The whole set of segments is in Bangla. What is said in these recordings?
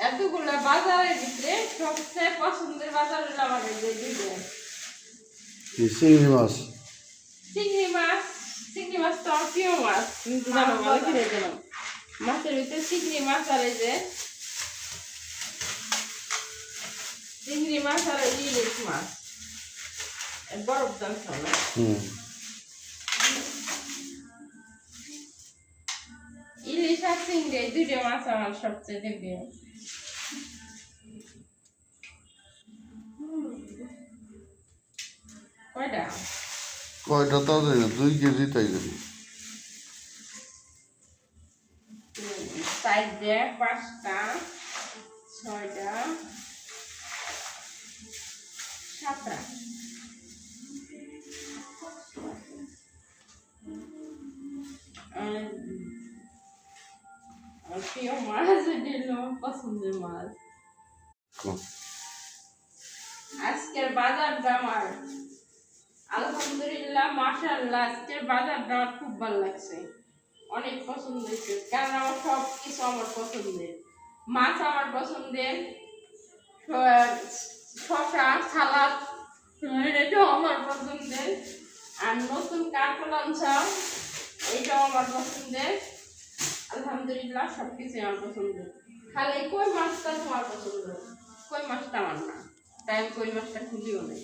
এতগুলো বাজারের ভিতরে সবচেয়ে পছন্দের বাজার হলো আমাদের চিংড়ি মাছ। চিংড়ি মাছ তো আমার প্রিয় মাছ, কিন্তু জানো ভালো করে দিলাম মাছের ভিতরে চিংড়ি মাছ আর এই যে চিংড়ি মাছ আর ইলিশ মাছ বরফ দাম খাওয়া। ইলিশ আর চিংড়ি দুইটা মাছ আমার সবচেয়ে প্রিয়। কয়টা তাও জানি না, 2 কেজি তাই জানি। 4টা 5টা 6টা 7টা প্রিয় মাছ হলো পছন্দের মাছ। আজকের বাজারটা আমার আলহামদুলিল্লাহ মাশাআল্লাহ, আজকের বাজারটা আমার খুব ভালো লাগছে, অনেক পছন্দ হয়েছে। কারণ আমার সব কিছু আমার পছন্দের, মাছ আমার পছন্দের, শশা সালাদ এটাও আমার পছন্দের, আর নতুন কাঁকড়া আনছাও এটাও আমার পছন্দের। আলহামদুলিল্লাহ সবকিছু আমার পছন্দের, খালি কই মাছটা তোমার পছন্দ, কই মাছটা আমার না, তাই আমি কই মাছটা খুলিও নাই,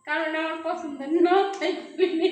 কারণ আমার পছন্দের না তাই খুলি।